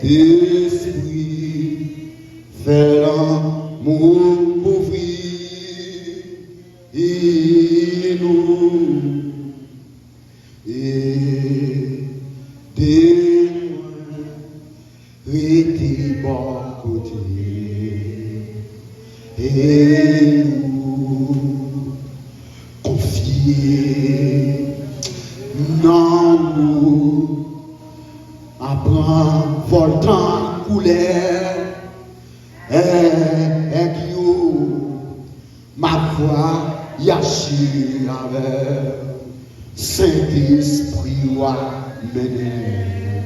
d'esprit, fais l'amour ouvrir nous et des rester bon côté et nous confier dans nous apprendre voltant couleur et ma voix yachi avec Saint-Esprit wa mener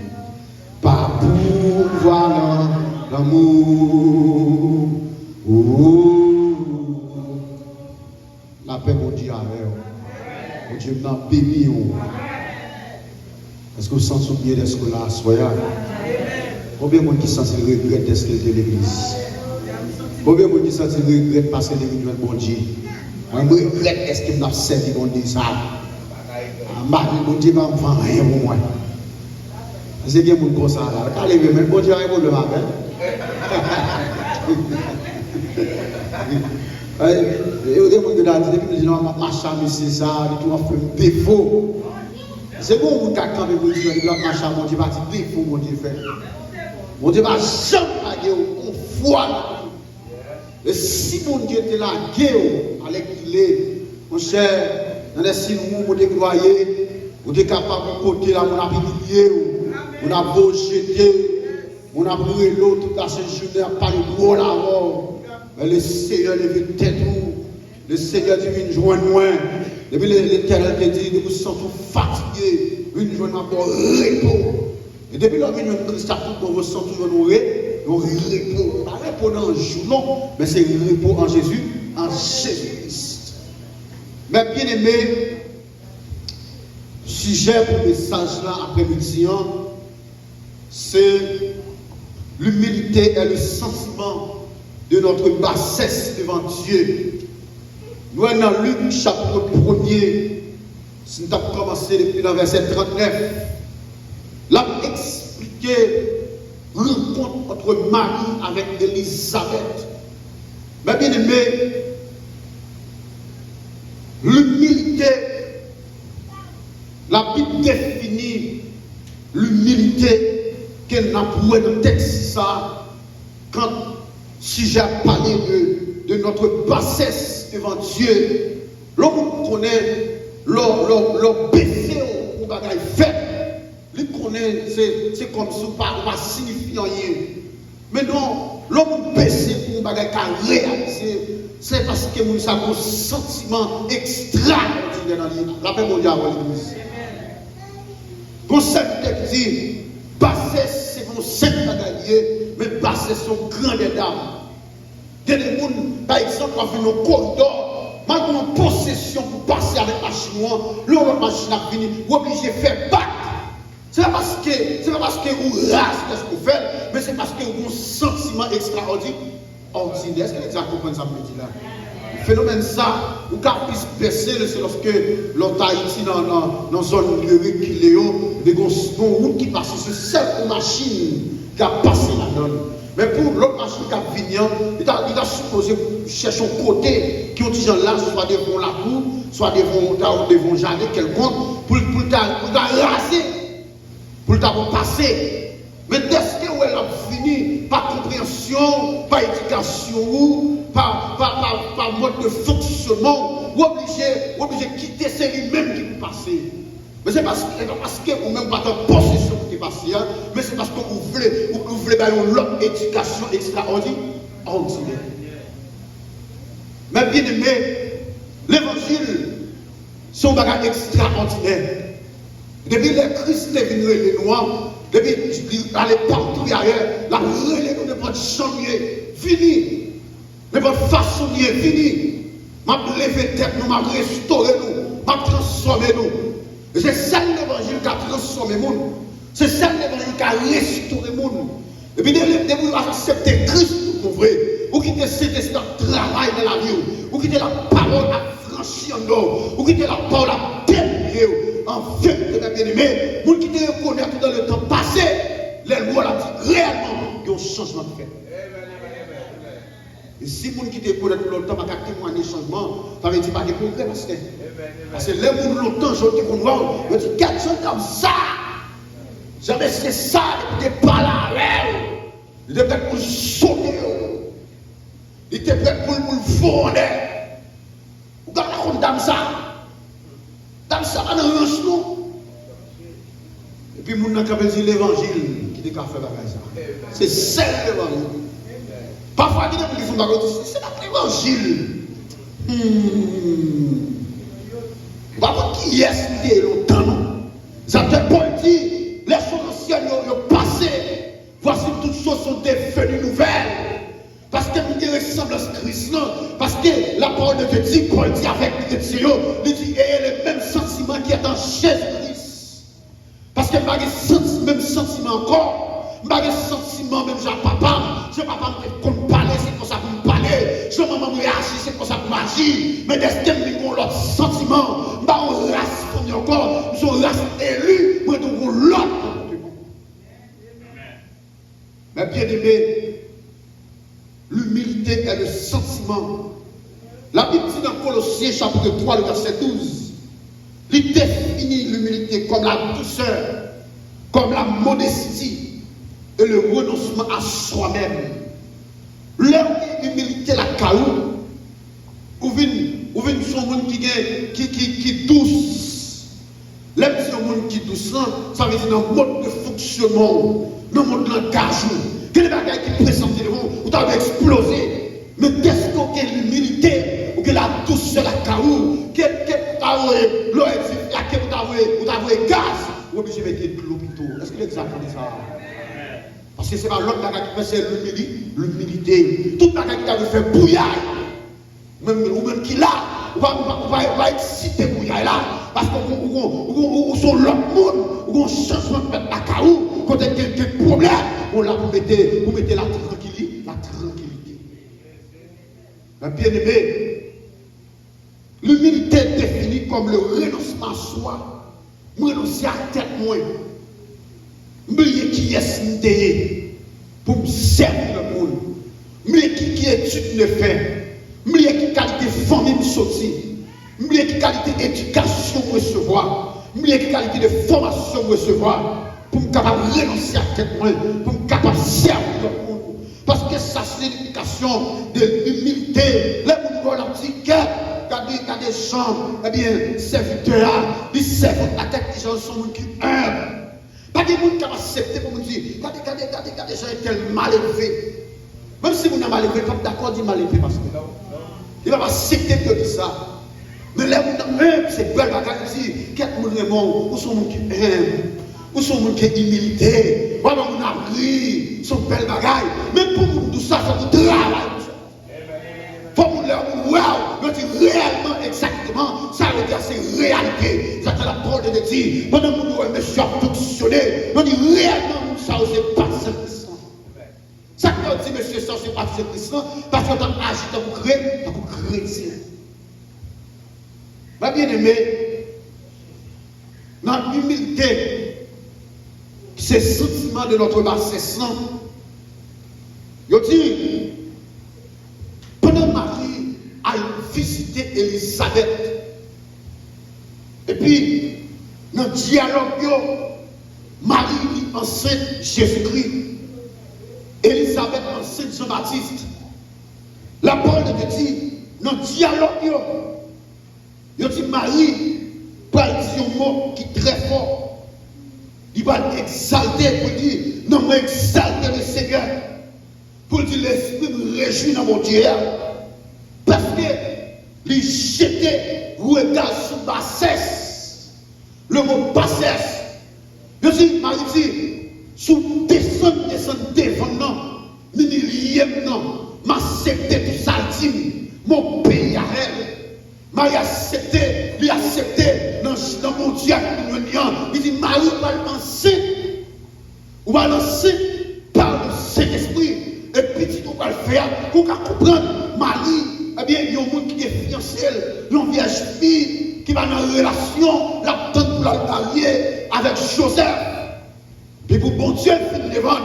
par pouvoir l'amour. La paix mon Dieu avec vous. Mon Dieu m'a béni. Est-ce que vous sentez bien d'être là, soyez? Combien de gens qui sentent le regret d'être de l'église? Combien de gens qui sentent le regret de passer les réunions de bon Dieu? Je regrette est-ce qu'il m'a servi bon Dieu ça? Mon Dieu va me faire rien pour moi. C'est bien mon ça là. Quand les même bon Dieu répond le matin. Et au début de la vie, les gens m'ont marché à c'est ça, les gens ont fait défaut. C'est bon, vous avez quand même dit que le marché à mon Dieu va dire défaut, mon Dieu fait. Mon Dieu va jamais aller au foi. Et si mon Dieu était là, avec qu'il est, mon cher, dans les signes où vous déployez, vous êtes capable de côté là, mon a humilié, on a beau jeter, on a brûlé l'eau toute la journée, pas de gros là-bas. Mais le Seigneur levé tête où, le Seigneur dit une journée moins. Depuis l'Éternel te dit, nous sommes fatigués, une journée encore repos. Et depuis la venue de Christ, on ressent toujours nos repos. Pas repos dans le jour, non, mais c'est repos en Jésus, en Jésus-Christ. Mais bien aimé, sujet pour le message là après-midi, c'est l'humilité et le sentiment de notre bassesse devant Dieu. Nous sommes dans Luc chapitre 1er, si nous avons commencé depuis le verset 39, là expliqué la rencontre entre Marie avec Élisabeth. Mais bien aimé, l'humilité, la Bible définit l'humilité qu'elle n'a pas dans le texte ça, quand si j'ai parlé de notre bassesse devant Dieu, l'homme connaît leur baisser au bagage fait. Il connaît, c'est comme si on ne signifie rien. Mais non, l'homme baisser pour un bagage qui réalisé, c'est parce que nous avons un sentiment extraordinaire dans l'île. Rappelez mon Dieu à l'église. Concept dit, bassesse, c'est mon sept bagalier, mais bassesse sont grandes dames. Il y a des gens, par exemple, qui ont un corridor, malgré une possession pour passer avec la chinoise, l'autre machine a fini, vous obligez de faire battre. Ce n'est pas parce que vous rasez ce que vous faites, mais c'est parce que vous avez un sentiment extraordinaire. Est-ce que les gens comprennent ça, me dit là? Le phénomène ça, vous pouvez baisser, c'est lorsque l'autre Haïti dans une zone reculée, il y a une route qui passe, c'est cette machine qui a passé là-dedans. Mais pour l'autre machine qui a venu, il a supposé chercher un côté qui ont dit là, soit devant la cour, soit devant jardin quelconque, pour raser, pour passer. Mais dès que elle a fini, par compréhension, par éducation, par mode de fonctionnement, vous obligez de quitter, c'est lui-même qui vous passe. Mais c'est parce que vous même pas en possession qui passe, mais c'est parce que vous voulez une éducation extraordinaire. Mais bien aimé, l'évangile, c'est un bagage extraordinaire. Depuis le Christ est venu les noirs, depuis aller partout ailleurs, la relève de votre chambrier, fini. De votre façonnier, fini. M'a levé tête, nous m'a restauré nous, m'a transformé nous. C'est ça l'évangile qui a transformé le monde. C'est ça l'évangile qui a restauré le monde. Et puis, dès que vous acceptez Christ pour vrai, vous quittez cet travail dans la vie, vous quittez la parole à franchir en dehors, vous quittez la parole à délier. En fait, bien aimé, vous quittez reconnaître dans le temps passé, les lois là dit réellement il y a un changement de fait. Et si les gens qui te connaissent longtemps, ils ont témoigné changement, ça veut dire pas de progrès, parce que les gens longtemps, je dis qu'on voit, ils disent 400 comme ça. Jamais c'est ça, ils n'étaient pas là avec ils étaient prêts pour le sauter, ils étaient prêts pour le fonder. Vous avez la compte d'âme ça. D'âme ça, on a un nous. Et puis, les gens qui dit l'évangile qui est fait ça. C'est celle l'évangile. Parfois, il y a des gens qui font bagarre, c'est l'évangile. Pas qui est lié longtemps, non? Ça te Paul dit, les choses anciennes ont passé. Voici toutes choses sont devenues nouvelles. Parce que nous ressemblons à Christ, non? Parce que la parole de Dieu dit, Paul dit avec les Dieu, il dit, ayez le même sentiment qui est en Jésus-Christ. Parce que je même sentiment encore. Je n'ai pas sentiment, même j'ai papa. Je papa me parler, c'est pour ça que me parler. Je maman me réagir, c'est pour ça que m'agir. Mais dès que je l'autre sentiment, je n'ai pas race encore. Je suis race élue, je suis l'autre. Mais bien aimé, l'humilité est le sentiment. La Bible dit dans Colossiens chapitre 3, le verset 12, il définit l'humilité comme la douceur, comme la modestie. Et le renoncement à soi-même. L'humilité, la caou, ou vient son monde qui douce. L'homme son monde qui douce, ça veut dire dans le mode de fonctionnement, dans le mode d'engagement. Quel est le bagage qui présente devant vous, vous avez explosé. Mais qu'est-ce que l'humilité, ou que la douceur, la caou, quel vous avez l'eau, vous avez gaz, vous obligé de mettre de l'hôpital. Est-ce que c'est exactement ça? Parce que ce n'est pas l'autre bagage qui fait, c'est l'humilité. Tout bagage qui avait fait bouillard, même qui là, on va exciter bouillard là. Parce qu'on sont l'autre monde, on changement de mettre la caou, quand il y a quelques problèmes, on l'a pour mettre la tranquillité. Mais bien aimé, l'humilité est définie comme le renoncement à soi. Renoncer à tête moins. Mais qui est pour me servir le monde. Mais qui étude le fait. Mais qui qualité famille me sortir. Mais qui qualité éducation recevoir. Mais qui qualité de formation recevoir. Pour me capable de renoncer à tête moins. Pour me capable de servir le monde. Parce que ça c'est l'éducation de l'humilité. Les gens vont leur dire quand des gens, eh bien, serviteurs, ils servent la tête des gens sont qui humbles. Pas de gens qui ont accepté pour me dire, regardez, les gens sont mal élevés. Même si vous n'avez mal élevé, il faut d'accord dire mal élevé parce que il va pas accepter de dire ça. Mais là, c'est belle bagaille ici. Quelques gens sont bons, où sont les gens qui aiment, où sont les gens qui ont humilité, où sont les gens qui ont appris, sont belles bagailles. Mais pour nous, tout ça, ça vous travaille. Faut vous leur dire, réellement, exactement, ça veut dire c'est réalité. Ça c'est la parole de Dieu. Pendant que nous monsieur fonctionner, on dit réellement, ça c'est pas Saint-Christ. Ça que dit monsieur, ça c'est pas Saint-Christ, parce qu'on agit dans vos chrétiens. Ma bien-aimé, dans l'humilité, c'est le sentiment de notre bassesse. Il dit, pendant Marie a visité Elisabeth, et puis, dans le dialogue, Marie dit enceinte Jésus-Christ, Elisabeth enceinte Jean-Baptiste. La parole de Dieu dit, dans le dialogue, il dit Marie, pour dire un mot qui est très fort, il va exalter pour dire, non, mais exalter le Seigneur. Pour dire l'esprit me réjouit dans mon Dieu. Parce que les jeter regard sur bassesse. Le mot bassesse. Je dis, Marie dit, sous descendre devant nous, millième non, m'accepter tout ça, mon pays à elle. Marie accepté, lui accepté dans mon Dieu, il dit, Marie va lancer, ou va lancer par le Saint-Esprit. Et petit, on va le faire pour comprendre Marie, eh bien, il y a un monde qui est fiancé, une vierge fille qui va dans une relation, la tante pour la marier avec Joseph. Puis pour bon Dieu finir devant,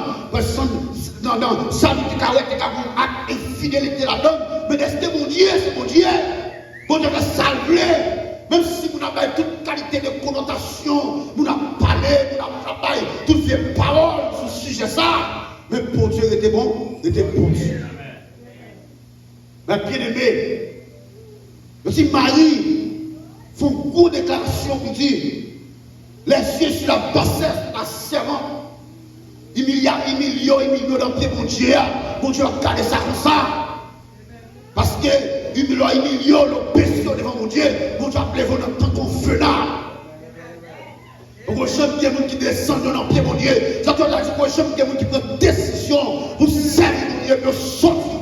non, ça veut dire qu'il y a un acte infidélité là-dedans, mais est-ce que mon Dieu, c'est mon Dieu? Bon Dieu va salver, même si vous n'avez pas toute qualité de connotation, vous n'avez parlé, vous n'avez travaillé, toutes les paroles sur ce sujet ça, mais pour Dieu était bon, il était bon Dieu. Mais bien aimé, si Marie fait une grosse déclaration pour dire, les yeux sur la bassesse, la servante, il millions dans le pied, mon Dieu a gardé ça comme ça. Parce que il millions le bestiaux devant mon Dieu a appelé vous dans tant qu'on feu là. Donc, je suis des gens qui descendent dans le pied, mon Dieu. Ça doit dire que je suis des gens qui prennent décision pour servir mon Dieu, pour sortir.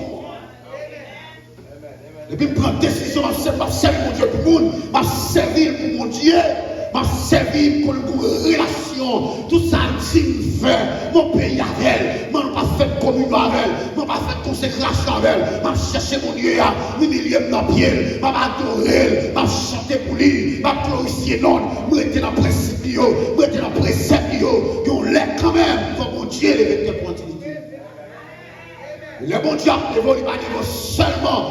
Et puis, je prends décision, je servir mon Dieu pour le monde, je servir pour mon Dieu. Je servir pour une relation, tout ça, je faire, mon pays avec elle, je ne pas fait communion avec elle, je ne pas fait consécration avec elle, je chercher mon Dieu, je millième dans le pied, je adorer, je chanter pour lui, je glorifier non, je suis dans le principe, je suis dans le précepte, je l'ai quand même, pour mon Dieu, les vêtements pour continuité. Le bon Dieu a évolué, il va seulement,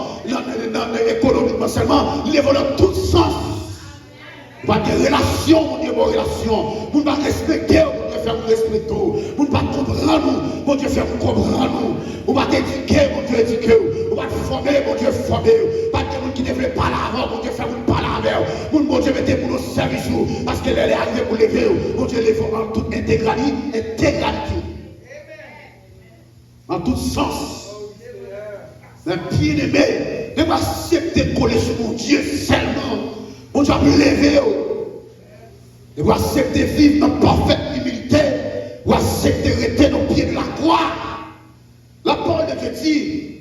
économiquement seulement, il évolue dans tout sens. Pas de relation, mon Dieu, bonne relation. Vous ne pas respecter, mon Dieu, faire vous respecter. Vous ne pas comprendre, mon Dieu, faire vous comprendre. Vous ne pas éduquer, mon Dieu, éduquer. Vous ne pas former, mon Dieu, former. Pas de gens qui ne veulent pas l'avant, mon Dieu, faire vous parler avec. Mon Dieu, mettez pour nos services, parce qu'elle est arrivée pour lever. Mon Dieu, les en toute intégralité. En tout sens. Mais bien aimé, ne pas accepter de coller sur mon Dieu seulement. On doit lever, on doit accepter vivre dans parfaite humilité, ou accepter rester dans le pied de la croix. La parole de Dieu dit,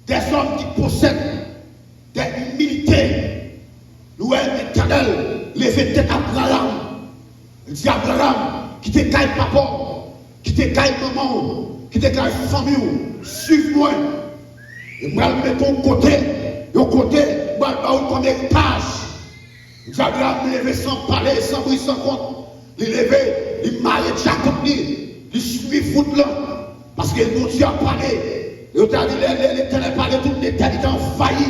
des hommes qui possèdent des humilités, nous l'Éternel, lever tête à Abraham. Il dit Abraham, qui te caille papa, qui te caille maman, qui te caille famille, suive-moi. Et moi, je mets ton côté, comme héritage. Abraham levé sans parler, sans bruit, sans compte. Il levé, il marie Jacob, il suit foot là. Parce que mon Dieu a parlé. L'Éternel a parlé, toute l'éternité a failli.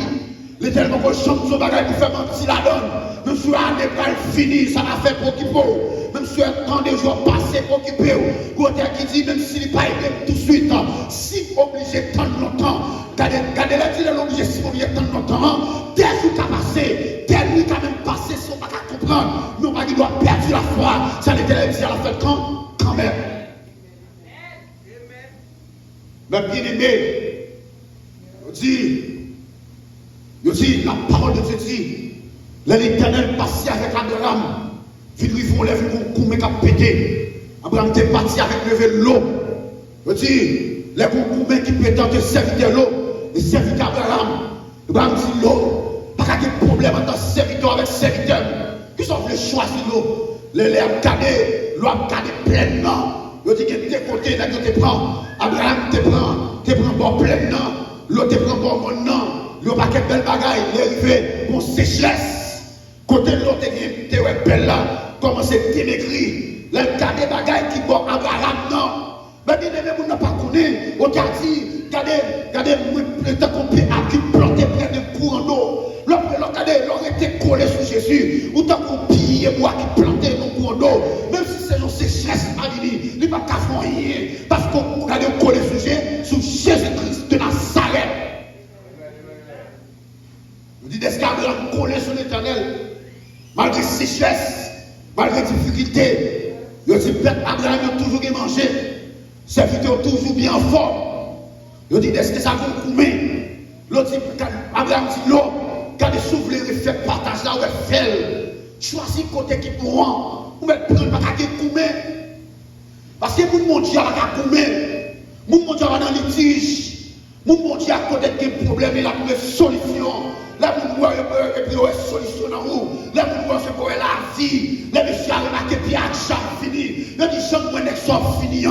L'Éternel a chanté son bagage pour faire mentir la donne. Même si l'année pas fini, ça va faire pour qu'il faut. Même si un temps de jours passé pour qu'il peut. Ou qui dit, même s'il n'est pas aidé tout de suite, si obligé de temps longtemps, regardez la vie, l'obligé si obligé de temps longtemps, dès qu'il a passé, dès lui quand même passé, si on ne va pas comprendre, nous pas qu'il doit perdre la foi, ça l'Éternel dit à la fin quand même. Mais bien aimé, il dit, la parole de Dieu dit, l'Éternel passait avec Abraham, puis lui font lèvres pour couper qui a pété. Abraham était parti avec le vélo. Il dit, les coups qui prétendent servir l'eau, et servir Abraham. Abraham dit l'eau, pas de problème entre serviteur avec serviteur. Qui sont venus choisir l'eau? Les a gardé, l'eau a gardé pleinement. Il dit que tes côtés, là, tu te prends. Abraham te prend bon pleinement. L'eau te prend bon maintenant. L'eau pas de belle bagaille, il est arrivé pour sécheresse. Côté de l'autre, tu es belle là. Comment c'est écrit? Là, il y a des bagailles qui vont Abraham, non. Mais bien aimé, vous n'avez pas connu. On t'a dit, regardez, le temps qu'on peut planter près de courant d'eau. Regardez, l'on était collé sur Jésus. Ou tant qu'on pille, moi qui plantais dans courant d'eau. Même si c'est une sécheresse, il n'y a pas qu'à faire rien. Parce qu'on a collé sur Jésus-Christ de Nazareth. Vous dites, est-ce qu'Abraham collé sur l'Éternel? Malgré sécheresse, malgré difficulté, il dit, Abraham a toujours mangé. Serviteur toujours bien fort. Il dit, est-ce que ça va coumer? L'autre dit, Abraham dit, l'eau, quand il souffle, il fait partage là où elle fait. Choisis côté qui pourra. Vous mettez prendre pas qu'à coumer. Parce que mon Dieu a coumer. Mon Dieu a dans litige. Mon Dieu a côté qui problème, il a trouvé solution. Là, vous voyez, et puis, une solution dans vous. Là, vous voyez, c'est pour la vie. Là, monsieur a remarqué, puis, à chaque fini. Là, il dit, moi, n'est pas fini.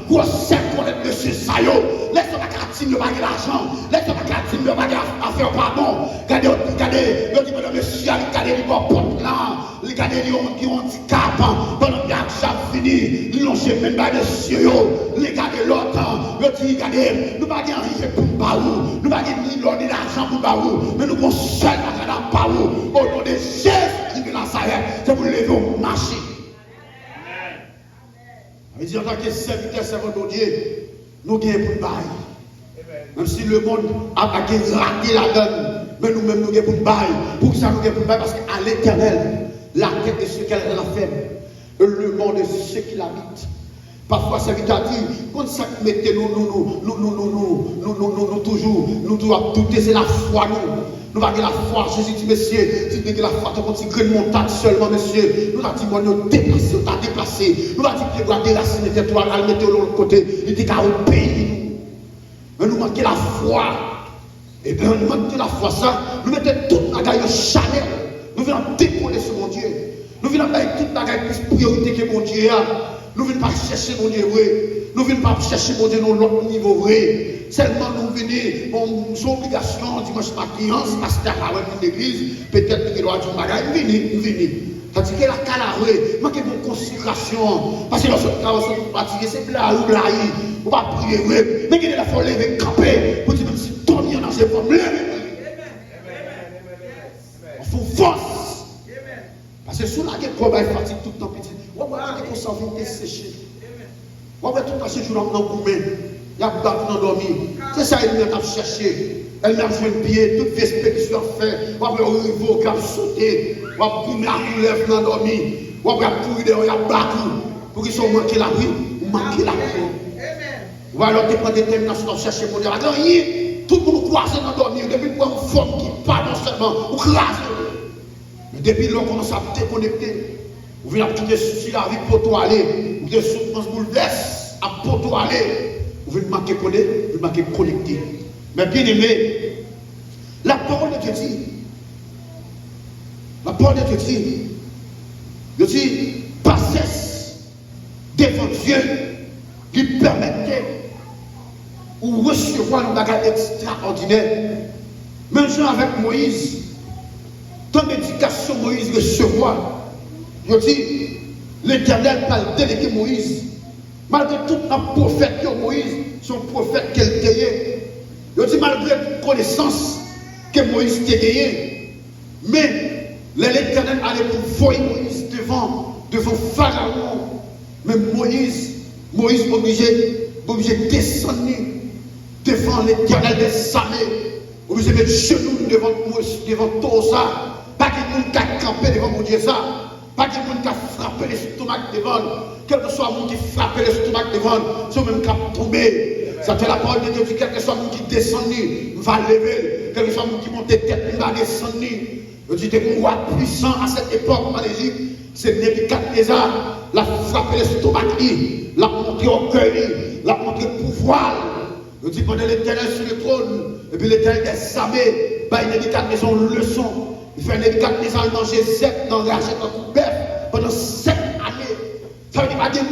Pour 5 ans, monsieur Sayo. Laisse-moi qu'à il pas l'argent. Laisse-moi qu'à il pas à faire pardon. Regardez, il dit, madame, monsieur, regardez, il va porte là. Il il a des lions qui ont handicap, pendant qu'il y a déjà fini, ils l'ont fait même pas de cieux, les gars de l'autre, ils disent, regardez, nous ne pouvons pas rien pour nous, nous ne pouvons pas ni l'or ni l'argent pour nous, mais nous avons seul l'argent pour nous, au nom de Jésus qui est dans sa haine, c'est pour lever au marché. Il dit en tant que serviteur, servant de Dieu, nous gagnons pour nous bailler. Même si le monde a raté la donne, mais nous-mêmes nous gagnons pour nous bailler. Pour ça nous gagnons pour nous bailler, parce qu'à l'Éternel, la tête est ce qu'elle a fait, le monde est ce qui l'habite. Parfois, serviteur dit, quand ça mettez nous toujours, nous devons douter, c'est la foi, nous. Nous avons la foi, Jésus dit, monsieur, si vous avez la foi, tu as une grande montagne seulement, monsieur. Nous avons dit, nous déplacé, on t'a déplacé. Nous avons dit, tu dois déraciner tes toits, le mettre de l'autre côté. Il dit, car au pays, mais nous manquons la foi. Et bien, nous manquons la foi, ça. Nous mettons toute la gaille Chanel. Nous venons décoller sur mon Dieu. Nous venons mettre toute la gaille plus priorité que mon Dieu a. Nous ne venons pas chercher mon Dieu vrai. Nous ne venons pas chercher mon Dieu dans l'autre niveau vrai. Seulement nous venons, nos obligations, dimanche matin, si pasteur a une église, peut-être qu'il doit dire, nous venons. C'est-à-dire que la calavre, manque de consécration. Parce que lorsque nous sommes fatigués, c'est là ou là, on va prier, mais il faut lever, camper, pour dire, même si dormir dans ces formes, lever. Il faut force. Parce que sous la guerre, on va fatigue tout le temps petit. On va qu'on s'en vient sécher. On va tout le temps sécher dans le gourmet. Il y a battu dans dormir. C'est ça, elle m'a cherché. Elle m'a fait un pied, toute expédition fait. On va au cap sauter. On va courir à couler dans dormir. On va courir dehors, il y a battu. Pour qu'ils soient manqués la vie, manquer la vie. On va alors prendre détermination de chercher mon Dieu. Tout le monde croise dans dormir. Depuis qu'on une forme qui parle non seulement, on crase. Mais depuis qu'on commence à déconnecter, vous venez à quitter sur la vie pour toi aller. Vous venez souffrance bouleverse à pour toi aller. Vous venez marquer connaître, vous marquer connecter. Mais bien aimé, la parole de Dieu dit, je dis, passez devant Dieu qui permettait ou recevoir une bagarre extraordinaire. Même chose avec Moïse, tant d'éducation Moïse recevoir. Je dis, l'Éternel va déléguer Moïse. Malgré tout un prophète que Moïse, son prophète qu'elle était. Je dis, malgré toute connaissance que Moïse t'a gagné, mais l'Éternel allait pour voir Moïse devant Pharaon. Mais Moïse obligé de descendre devant l'Éternel des armées, obligé de mettre genoux devant tout ça. Pas qu'il y ait quelqu'un qui a campé devant mon Dieu ça. Pas qu'il y ait quelqu'un qui a frappé l'estomac devant. Quel que soit le monde qui frappe l'estomac devant, c'est même qui a tombé. Ça fait la parole de Dieu, quel que soit le monde qui descend, il va lever. Quel que soit le monde qui monte tête, il va descendre. Je dis, un roi puissant à cette époque en Égypte, c'est Nebuchadnezzar. La frappé l'estomac, l'a montré au cœur, l'a montré le pouvoir. Je dis, pendant l'Éternel sur le trône, et puis l'Éternel des armées, bah, Nebuchadnezzar une leçon. Il fait Nebuchadnezzar manger 7 dans la rachette en bœuf pendant 7 années. Ça veut dire pas des gens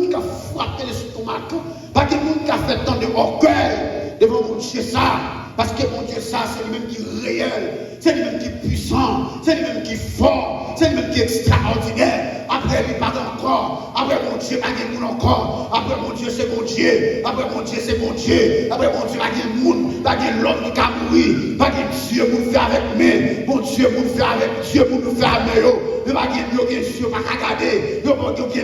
qui ont frappé l'estomac, pas des gens qui ont fait tant de orgueil devant mon Dieu ça. Parce que mon Dieu ça, c'est lui-même qui est réel, c'est lui-même qui est puissant, c'est lui-même qui est fort, c'est lui-même qui est extraordinaire. Après lui, pas encore. Après mon Dieu, pas de monde encore. Après mon Dieu, c'est mon Dieu. Après mon Dieu, c'est mon Dieu. Après mon Dieu, pas de monde, pas de l'homme qui a mouru, pas de Dieu pour nous faire avec nous. Mon Dieu pour nous faire avec Dieu pour nous faire avec nous. Il va dire, Dieu, Dieu, pas qu'à garder. Dieu,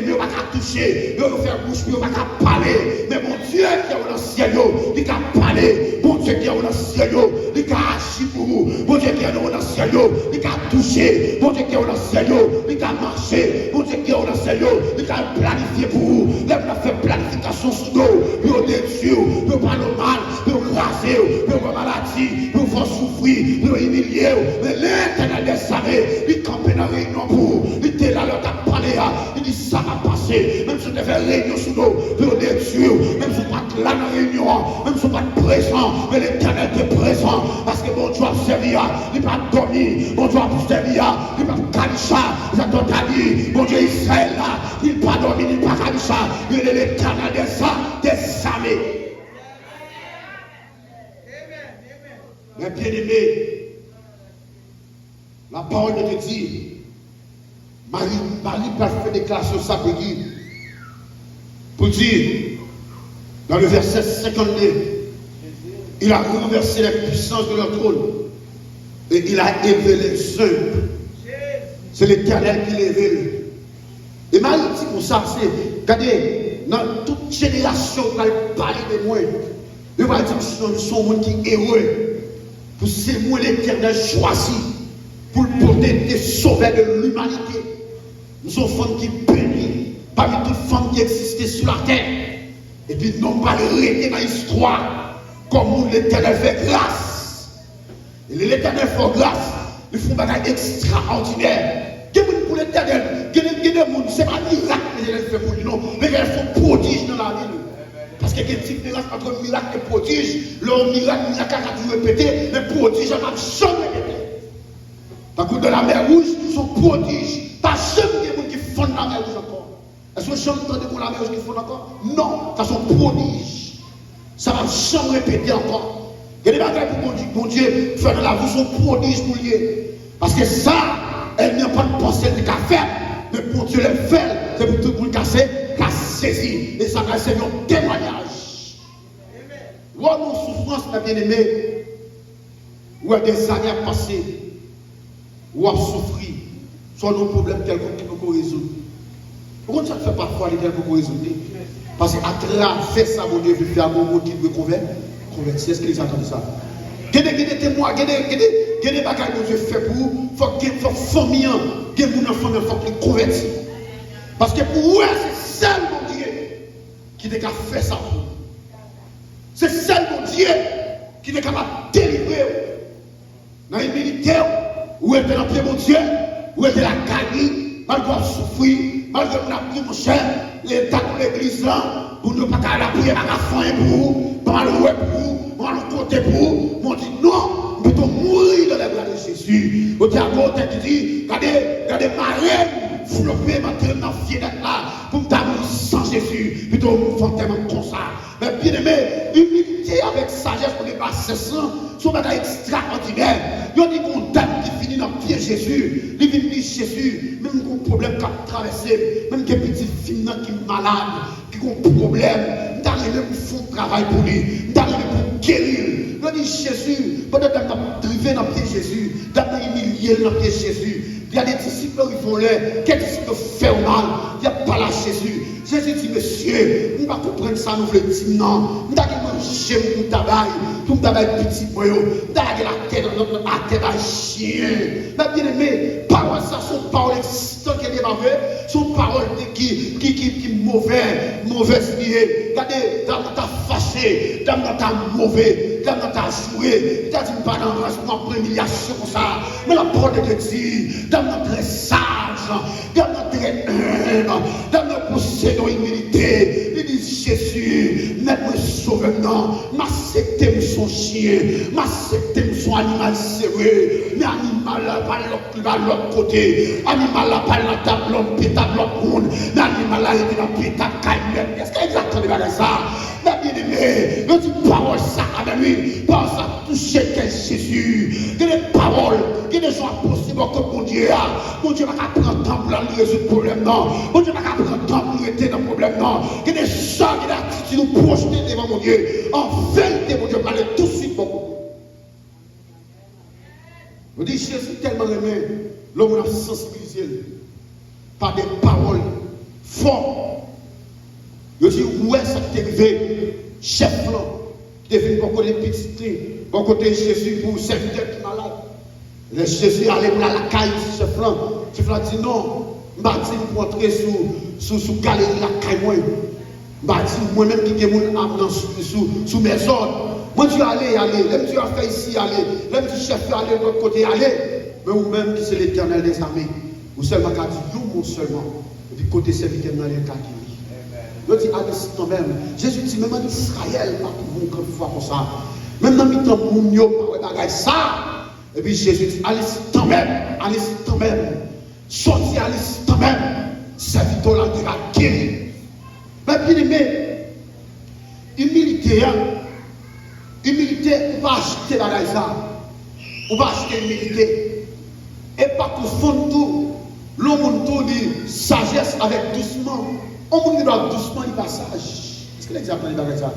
Dieu, pas qu'à toucher. Dieu, faire bouche, Dieu, pas qu'à parler. Mais mon Dieu qui est dans le ciel, il a parlé. Mon Dieu qui est dans le ciel, il a agi pour vous. Mon Dieu qui est dans le ciel, il a touché. Mon Dieu qui est dans le ciel, il a marché. Mon Dieu qui est dans le ciel, il a planifié pour vous. Il a fait planification sous nous. Il a détruit, il a pas le mal, il a crasé, il a pas maladie, il a fait souffrir, il a humilié. Mais l'Éternel des armées, il campait dans la réunion pour vous. Il était là, il a parlé, il dit ça va passer. Même si on devait réunion sous nous, il a détruit. Même si on pas là dans la réunion, même si on pas présent, mais l'Éternel est présent. Parce que mon Dieu a servi, il n'a pas dormi. Mon Dieu a servi, il n'a pas calicha. Il a dit, mon Dieu Israël là, il n'a pas dormi, il n'a pas calicha. Il est l'Éternel des armées. Mais bien aimé, la parole de Dieu dit, Marie peut faire déclaration ça pour dire, dans le verset 52, il a renversé la puissance de leur trône et il a élevé les simples. C'est l'Éternel qui l'éveille. Et Marie dit comme ça, c'est, regardez, dans toute génération, on va parler de moi. Il va dire que nous sommes un qui est heureux. Pour c'est moi l'Éternel choisi pour le porter des sauveurs de l'humanité. Nous sommes femmes qui bénissent parmi toutes les femmes qui existaient sur la terre. Et puis non pas arrêter dans l'histoire comme l'Éternel fait grâce. Et l'Éternel fait grâce, ils font des choses extraordinaires. Pour l'Éternel, c'est pas un miracle que l'Éternel fait pour lui, non. L'Éternel fait prodige dans la vie. Parce qu'il y a une différence entre miracle et prodige. Le miracle a toujours répété, le prodige n'a jamais répété. Par contre, dans la mer rouge, ils sont prodiges. Pas jamais des gens qui font la mer rouge encore. Est-ce que jamais entendu pour la mer rouge qui font encore? Non, ça sont prodiges. Ça va jamais répéter encore. Il y a des bagages pour Dieu faire de la vie, sont prodiges pour lui. Parce que ça, elle n'a pas de pensée de faire, mais pour Dieu le fait, c'est pour tout le monde casser, qu'à saisir. Et ça va être un témoignage. Ou nos souffrances, mes bien-aimés, ou à des années à passer, ou à souffrir, soit nos problèmes quelconques qui nous résoudre. Pourquoi ça ne fait parfois les quelconques résoudre? Parce qu'à travers ça, mon Dieu veut faire un moment qui veut convertir. C'est ce qu'ils attendent ça. Il y a des témoins, il y a des bagages que Dieu fait pour vous. Il faut que les familles, il faut qu'ils convertissent. Parce que pour vous, c'est seul mon Dieu qui est capable de faire ça pour vous. C'est seul mon Dieu qui est capable de délivrer. Dans les militaires, où était dans pied mon Dieu, où était la gagne, malgré souffrir, malgré qu'on a pris mon cher, l'État de l'église là, pour ne pas aller à la prière, à la fin pour vous, pas le ouais pour vous, pas le côté pour vous, on dit non, nous devons mourir dans les bras de Jésus. Au diable qui dit, regardez ma reine, flopper maintenant dans fier d'être là, pour me sans Jésus, plutôt nous faisons tellement comme ça. Mais bien aimé, humilité avec sagesse pour dépasser ça, c'est un extraordinaire. Il y a des contacts qui finissent dans le pied de Jésus. Ils viennent dire Jésus, même qui ont un problème qui a traversé, même qui a petit fille qui est malade, qui ont un problème, nous arrivons pour faire un travail pour lui, nous arrivons pour guérir. Il dit Jésus, pendant que nous avons drivé dans le pied de Jésus, nous avons humilié dans le pied de Jésus. Il y a des disciples qui vont là, quel disciple fait mal, il n'y a pas là Jésus. Jésus dit, monsieur, nous ne pouvons pas comprendre ça, nous voulons dire non. Nous devons manger mon tabac, tout le tabac petit boyau, nous devons la tête dans la tête d'un chien. Mais bien aimé, paroles, ça sont paroles existantes qui sont mauvaises, sont paroles qui mauvaises liées. Regardez, dans ta fâché, dans ta mauvais, dans ta joué, il t'a dit pas dans un humiliation comme ça. Mais la parole de Dieu dit, dans notre sage, dans notre humble, dans notre possédant humilité, il dit Jésus, même sauveur, m'accepter son chien, m'accepter son animal serré, mais animal là pas l'autre côté, animal là pas la table, l'autre pétable, l'autre monde, mais animal là il est dans pétable, caille, est-ce qu'il y a exactement ça? Mais bien aimé, je dis parole ça avec lui, parole ça toucher quel Jésus, que les paroles, que les gens possibles que mon Dieu a, mon Dieu va pas prendre temps pour résoudre le problème, non, mon Dieu va pas prendre temps pour rester dans le problème, non, que des gens qui l'attitude nous projeter devant mon Dieu, en vérité, mon Dieu va aller tout de suite beaucoup. Je dis Jésus tellement aimé, l'homme a sensibilisé par des paroles fortes. Je dis, ouais, ça t'est arrivé, chef là, qui est venu pour côté petit, pour côté Jésus pour servir qui malade. Le Jésus allait pour la caille de chef là. Chef là dit non, je vais pour entrer sous galerie la caille moi. Je vais moi-même qui est sous mes ordres. Moi, je vais aller, même tu as fait ici, aller, même tu chef aller de l'autre côté, aller. Mais vous-même qui c'est l'Éternel des armées, vous seulement qu'à dire, vous mot seulement, et puis côté serviteur dans les cas qui je dis à l'instant même, Jésus dit, même en Israël, pas pour vous une fois pour ça. Même dans le temps, mon yo, pas ça. Et puis Jésus dit, à l'instant même, sorti à l'instant même, serviteur là de la guérir. Mais bien aimé, humilité, on va acheter la ça. On va acheter humilité. Et pas confondre tout L'homme tout dit sagesse avec doucement. On dit doucement, il passe sage. Est-ce que l'exemple est ça?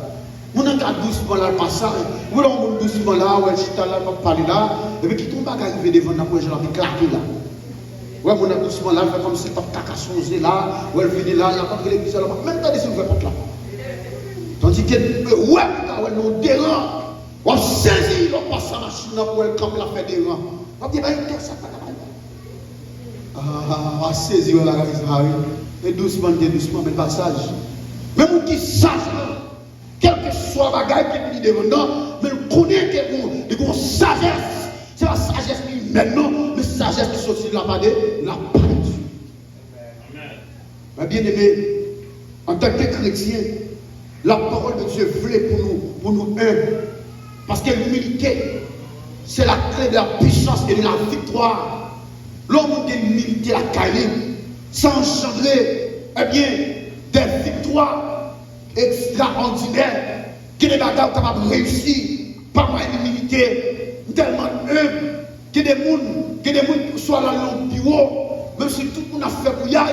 Mon a doucement là, le passage. Ou là, on doucement là, ou elle chita là, on parle là, et puis qui tombe à arriver devant la poche, elle claqué là. Ouais, mon a doucement là, comme si pas caca changer là, ou elle vient là, il n'y a pas de l'église là, même pas des ouvert porte là. Tandis que, ouais, nous dérange, on saisit, on passe la machine là pour elle, comme la fait des rangs. On dit, bah, il y a ça, on saisit la raison, et doucement, mais passage. Mais mon qui sage, quel que soit le bagage qui est devant, mais on connaît qu'il y a une sagesse. C'est la sagesse qui est maintenant, mais sagesse qui sortit de la part de la part de Dieu. Mais bien aimé, en tant que chrétien, la parole de Dieu voulait pour nous un. Parce que l'humilité, c'est la clé de la puissance et de la victoire. L'homme qui l'humilité la caille, ça engendrer, eh bien, des victoires extraordinaires, que les bagages capables de réussir par l'humilité, tellement humble, que des gens soient dans le bureau, même si tout le monde a fait pour y aller,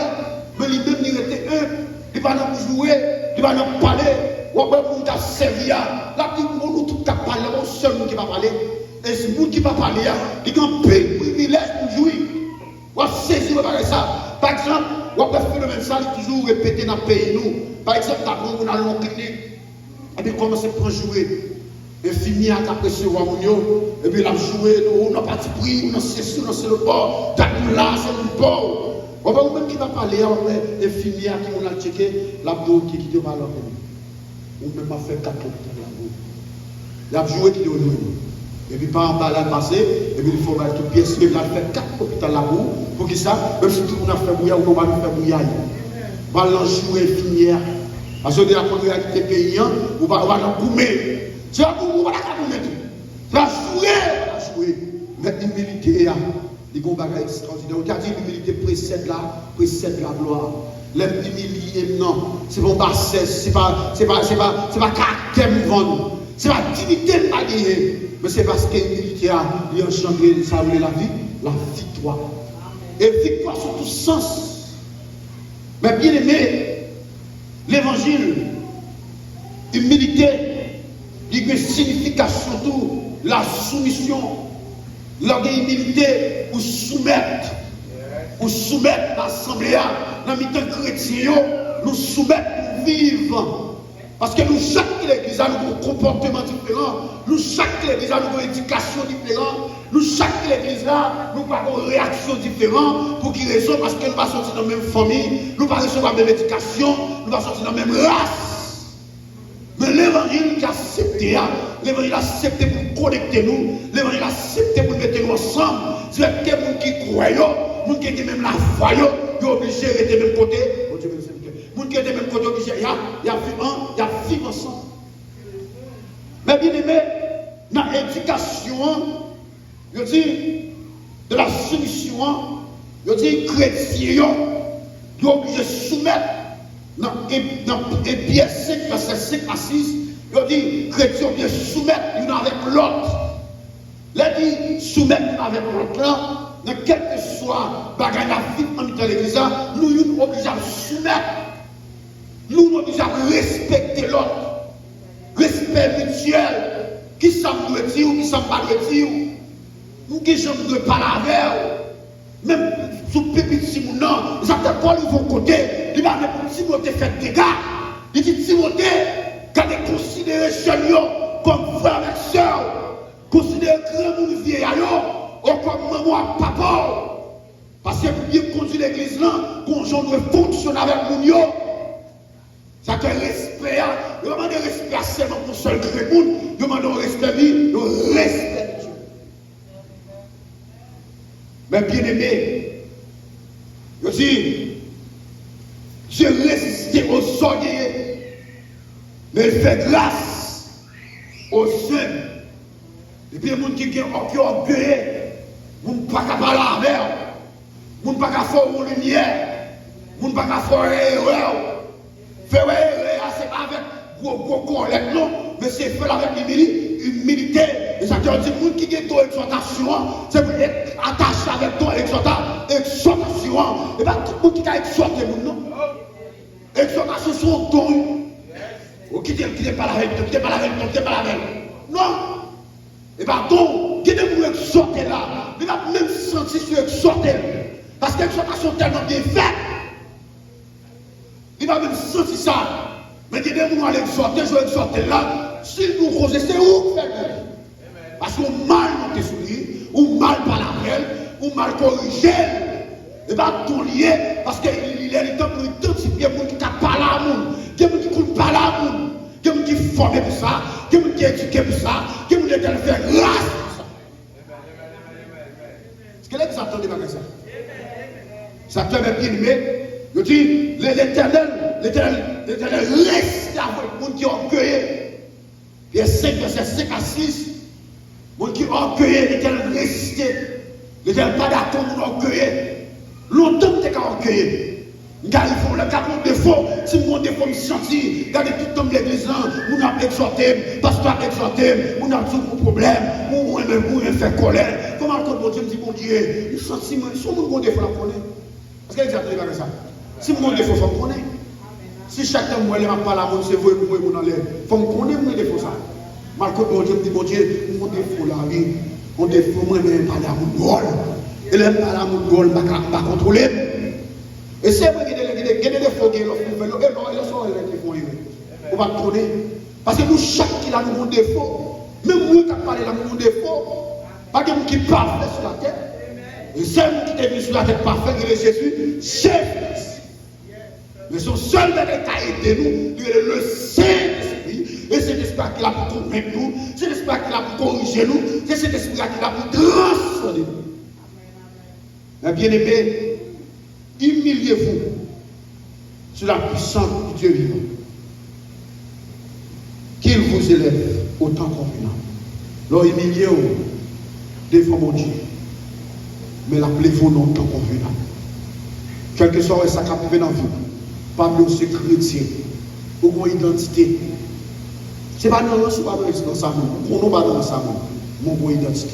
mais les deux était humble, ils ne vont pas jouer, ils ne vont pas parler, ou bien ils vont servir. Là, nous tout pas parler, on seul qui va parler, et ce monde qui va parler, il y a un pays privilège pour jouer. On va saisir ça. Par exemple, on va faire le même ça, toujours répéter dans le pays. Nous. Par exemple, on a une clinique, et puis commencer à jouer. Infirmière qui a recevoir Mounio, et puis il a joué, on a parti pris, on a cessé, on a le bord, t'as là, c'est le bord. On va même qui va parler, infirmière qui a checké, l'abdo qui te va alors. Ou même a fait 4 hôpitaux. Il a joué qui est au niveau. Et puis par en bas, là, passé, et puis il faut mettre toutes pièces, il a fait 4 hôpitaux là-bas, pour qui ça, même si tout le monde a fait bouillard, on va faire bouillard. On va l'enjouer infirmière. Parce que la première qui est payant, on va l'encoumer. Tu vas pour la mettre. Tu vas jouer. Mais l'humilité, il y a des bagages extraordinaires. On a dit l'humilité précède la gloire. L'humilité, non. C'est pas bassesse, c'est pas caractère mouvant. C'est pas dignité de manier. Mais c'est parce que l'humilité a engendré, ça voulait la victoire. Et victoire sur tout sens. Mais bien aimé, l'évangile, humilité, il y a une signification tout, la soumission, l'humilité, ou soumettre l'assemblée, dans le temps chrétien, nous soumettre pour vivre. Parce que nous, chaque église, nous avons un comportement différent, nous, chaque église, nous avons une éducation différente, nous, chaque église, nous avons une réaction différente. Pour qui raison? Parce que nous ne pas sortir dans la même famille, nous ne pas recevoir la même éducation, nous ne pas sortir dans la même race. Mais l'évangile qui a accepté, l'évangile a accepté pour connecter nous, l'évangile a accepté pour mettre nous ensemble. C'est que les gens qui croient, les gens qui ont même la foi, ils sont obligés de rester même côté. Les gens qui ont même côté, obligés de vivre ensemble. Mais bien aimé, dans l'éducation, je dis, de la soumission, je dis, chrétien, ils sont obligés de soumettre. Dans Éphésiens 5, verset 5 à 6, il dit chrétiens bien soumettre l'une avec l'autre. Il dit soumettre l'une avec l'autre, dans quel que soit bagage la vie en même temps l'église, nous sommes obligés de soumettre. Nous sommes obligés de respecter l'autre. Respect mutuel. Qui ça me doit dire ou qui ça me pas doit dire. Nous qui sommes ne pas la avec. Même sous pépite Simon, ils attendent pas le bon côté. Il va dire pour Timothée faire des dégâts. Il dit Timothée, quand il considère jeunes comme frère et soeur, considère grand monde vieillard comme maman et papa. Parce que pour bien conduire l'église là, conjoint doit fonctionner avec mon. Ça que respect, il demande respect seulement pour seul grand monde, il demande respect, le respect de Dieu. Mais bien aimé, je dis, Dieu résiste aux orgueilleux, mais il fait grâce aux jeunes. Et puis, les gens qui ont orgueilleux, ils ne peuvent pas parler à la mer, ils ne peuvent pas faire une lumière, ils ne peuvent pas faire une erreur. Faire une erreur, ce n'est pas avec gros collecte, non, mais c'est fait avec humilité. Et ça veut dire que les gens qui ont ton exhortation, c'est pour être attaché avec ton exhortation. Et pas tout le monde qui a exhorté, non. Exhortation sont ton. Ou qui n'est pas la veille, qui n'est pas la veille, qui n'est pas la veille. Non. Et pardon, qui n'est pas exhorté là. Il va même sentir sur exhorté. Parce que l'exhortation est tellement bien faite. Il va même sentir ça. Mais il y a des gens qui l'exhorter, je vais exhorter là. S'il nous cause, c'est où faire. Parce qu'on mal monté sur lui, ou mal par la gueule, ou mal corrigé. Et bien tout lié, parce qu'il est le temps pour identifier les gens qui ne parlent pas à monde, les gens qui ne parlent pas à monde, les gens qui sont formés pour ça, les gens qui sont éduqués pour ça, les gens qui ont fait grâce pour ça. Est-ce que là, vous entendez pas ça? Ça te met bien aimé. Je dis, l'éternel reste avec les gens qui ont orgueilleux. Puis 5, verset 5 à 6. Les gens qui ont orgueilleux, l'éternel reste. L'éternel pas d'accord pour orgueilleux. Longtemps que tu es orgueilleux. Car il faut le cas pour défaut. Si mon défaut me sentit, regardez tout le temps l'église, on a exhorté, pasteur a exhorté, on a tout problème, on a fait colère. Comment mon Dieu me dit, mon Dieu, il sentit, si mon défaut la connaît. Parce qu'elle exactement pas ça. Si mon défaut, il faut me connaître. Si chacun moi, il m'a pas la monde, c'est vous et moi, mon enlève. Il faut me connaître mon défaut ça. Marco, mon Dieu me dit, mon Dieu, mon défaut là, oui. Mon défaut, moi, je ne pas à mon rôle. Et là, pas à mon rôle, je ne vais pas contrôler. Et c'est vrai qu'il y a des défauts qui sont on va tourner. Parce que nous, chaque qui a nos défauts, même nous qui avons parlé de nos défauts, pas de nous qui parlent sur la terre. Et celle qui est venu sur la tête parfaite, il est Jésus, chef. Mais son seul bénéfice qui a aidé nous, il est le Saint-Esprit. Et c'est l'esprit qui a pour convaincre nous, c'est l'esprit qui a pour corriger nous, c'est cet esprit qui a pour transformer nous. Mais bien aimé, humiliez-vous sur la puissance du Dieu vivant. Qu'il vous élève au temps convenant. Alors humiliez-vous devant mon Dieu. Mais l'appelez-vous non temps convenant. Quel que soit ça qui arrive dans la vie, pas de ce chrétien, ou une identité. Ce n'est pas dans ça, pour nous, pas dans ça, mon bon identité.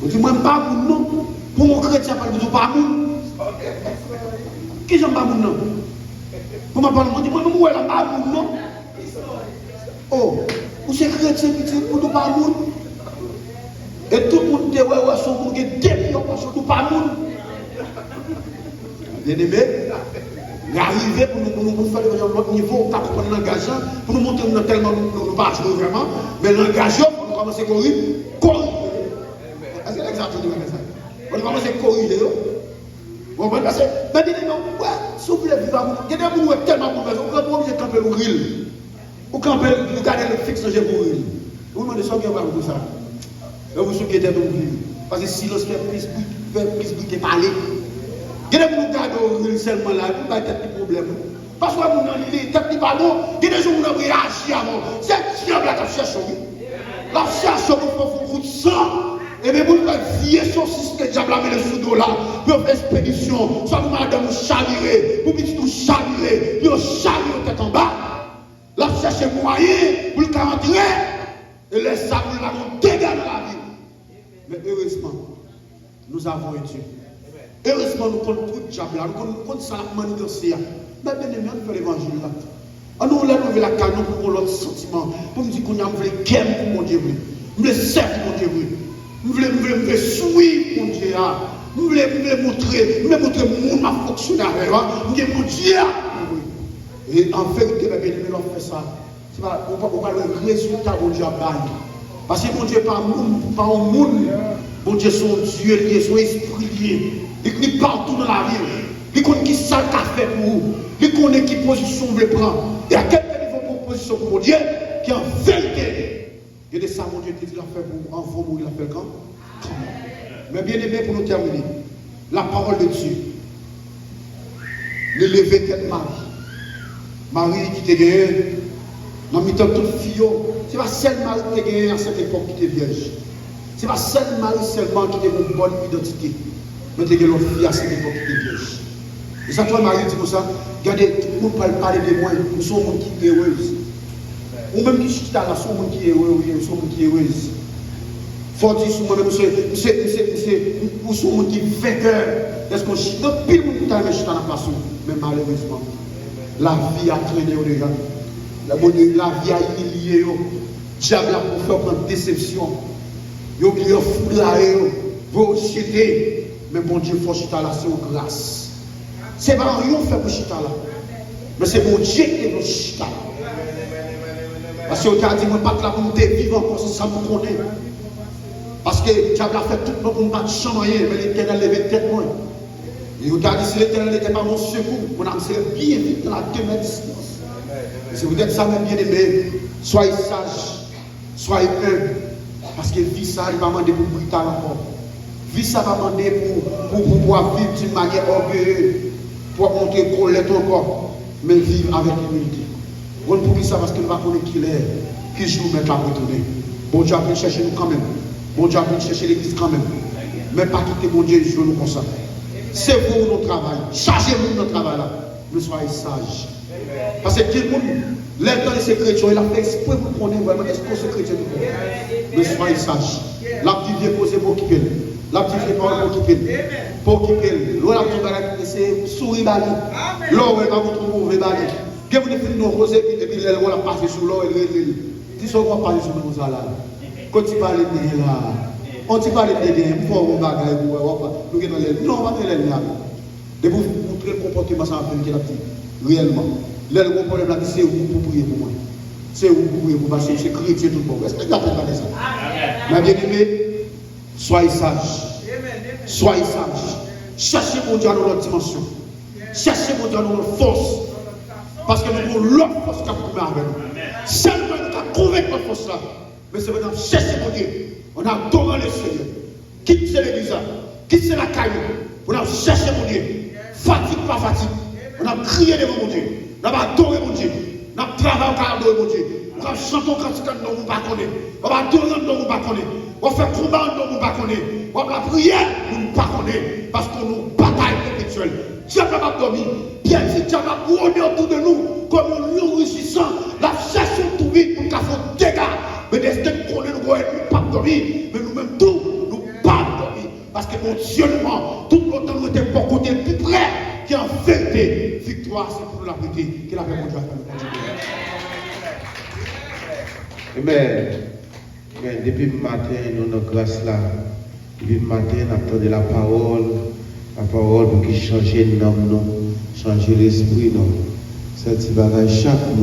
Vous dites, moi, pas pour nous, pour mon chrétien, pas pour pas nous. Qui j'aime pas mon nom? Pour ma parole, moi, moi, je pas mon nom. Oh, vous êtes chrétien qui dit pour nous pas mon. Et tout le monde dit, ouais, son monde est dévié, pour nous pas mon. Bien aimé, il est arrivé pour nous faire notre niveau, pour prendre l'engagement, pour nous montrer que nous tellement nous pas vraiment, mais l'engagement, pour nous commencer à corriger. Est-ce que c'est exactement ça? On va commencer à corriger. Bon, parce que, mais dis-nous, ouais, si vous voulez vivre, il y a des gens qui sont tellement mauvais, vous pouvez pas obligé de camper le grill. Ou camper, vous gardez le fixe, j'ai pour grill. Vous demandez ça, qui va vous ça. Et vous souhaitez de vivre. Parce que si l'on fait plus de parler, il y a des gens qui gardent le grill seulement là, vous n'avez pas de problème. Parce que vous n'avez pas de ballon, il y a des gens qui ont réagi avant. C'est diable là qui cherche. La cherche, vous faites beaucoup de sang. Et bien, vous pouvez vier sur ce que diable a mis le sous-dos là, pour faire expédition, soit vous madame vous chavirer, vous dites tout chavirer, vous chavirer tête en bas, là vous cherchez moyen pour le rentrer, et laissez ça pour la dégâts dans la vie. Mais heureusement, nous avons un Dieu. Heureusement, nous connaissons tout le diable là, nous connaissons ça la manigancer. Mais bien aimé, on fait l'évangile là. On nous lève la canon pour l'autre sentiment, pour me dire qu'on a voulu guerre pour mon Dieu, nous voulons servir mon Dieu. Nous voulons suivre mon Dieu. Nous voulons montrer mon ma fonctionnaire. Nous voulons mon Dieu. Et en vérité, nous avons fait ça. On va le résultat mon Dieu a baillé. Parce que mon Dieu n'est pas un monde. Mon Dieu, son Dieu lié, son esprit lié. Il est partout dans la vie. Il connaît qui ça qu'a fait pour vous. Il connaît qui position vous prendre. Et à quel niveau de position pour mon Dieu qui en vérité. Et de ça, mon Dieu, qu'il a fait pour enfant, il a fait quand? Mais bien aimé, pour nous terminer, la parole de Dieu. Ne levez qu'elle Marie. Marie qui t'a gagné, dans le temps de toute fille, c'est pas celle Marie qui t'a gagné à cette époque qui était vierge. C'est pas celle Marie seulement qui était une bonne identité. Mais t'as gagné l'autre fille à cette époque qui était vierge. Et ça, toi, Marie, dit comme ça, regardez, tout le monde peut parler de moi, nous sommes une qui est heureuse. Ou même qui chita là, sont qui est heureux, sont qui est heureuse. faut dire sur moi-même, c'est pour ce monde qui est vainqueur. Est-ce qu'on chie dans pile monde qui a mis dans la place, mais malheureusement, la vie a traîné déjà. La vie a humilié. Diable a pour faire prendre déception. Il a foudroyé, vous jeter. Mais bon Dieu, il faut chita là, c'est une grâce. C'est pas rien fait pour chita là. Mais c'est bon Dieu qui est chita là. Parce que vous avez dit, moi, pas là pour nous vivre encore, c'est ça que nous connaissons. Parce que diable a fait tout le monde pour nous battre chamailler, mais l'éternel levé tête moins. Et vous avez dit, si l'éternel n'était pas mon secours, mon âme serait bien vite dans la 2 mètres distance. Si vous êtes ça, même bien aimé, soyez sage, soyez humble. Parce que vie ça, il va demander pour brutal encore. Vie ça va demander pour pouvoir vivre d'une manière orgueilleuse, pour montrer qu'on l'est encore, mais vivre avec humilité. Pour qui ça, parce qu'il va connaître qui est, qui joue mettre la retourner. Bon Dieu a pu chercher nous quand même. Bon Dieu a pu chercher l'église quand même. Mais pas quitter mon Dieu et jouer nous comme ça. C'est vous notre travail. Chargez-vous de notre travail là. Mais soyez sages. Parce que tout le monde, l'état de ces chrétiens, il a fait exprès pour qu'on ait vraiment est-ce qu'on se chrétien tout le monde. Mais soyez sages. La petite vieille posée pour qui paye. La petite vieille parole pour qui paye. Pour qui paye. L'eau la petite bagarre, c'est souris bali. L'eau, elle va vous trouver mauvais bali. Quand vous avez nos rosés, et puis elle va passer sur l'eau et l'huile. Dis ce qu'on va parler sur nous là. Quand tu parles de là, on te parle de des il faut un bagage pour nous dans les non on va faire les là. De vous montrer le comportement ça va faire la petite réellement. Là le problème là c'est où pour prier pour moi. C'est où pour prier pour parce que c'est chrétien tout le monde. Est-ce que tu as compris ça? Mais bien aimé, soyez sages. Soyez sages. Cherchez mon Dieu dans notre dimension. Cherchez mon Dieu dans notre force. Parce que nous avons l'autre force qui a trouvé avec nous. Seulement nous avons trouvé notre force là. Mais c'est maintenant chercher mon Dieu. On a adoré le Seigneur. Quitte l'église, quitte la caille. On a cherché mon Dieu. Fatigue, pas fatigue. On a crié devant mon Dieu. On a adoré mon Dieu. On a travaillé pour adorer mon Dieu. On a chanté quand nous ne pas connaître. On va adorer nous ne pas connaître. On va faire combat nous ne pas connaître. On va prier nous ne pas connaître. Parce qu'on nous bataille perpétuelle. Dieu n'a pas dormi. Bien si Dieu va couronner autour de nous comme un lion rugissant. La cherche tout vite pour qu'elle fasse dégâts. Mais des qu'on ne nous pas dormir, mais nous-mêmes tout, nous pas dormir. Parce que mon Dieu nous ment, tout le temps nous était pour côté le plus près, qui en vérité, victoire, c'est pour la vérité, qu'il avait mon Dieu à faire. Amen. Depuis le matin, nous avons grâce là. Depuis le matin, nous attendons la parole pour qu'il change nos, changer l'esprit, non. C'est un petit bagage chaque jour.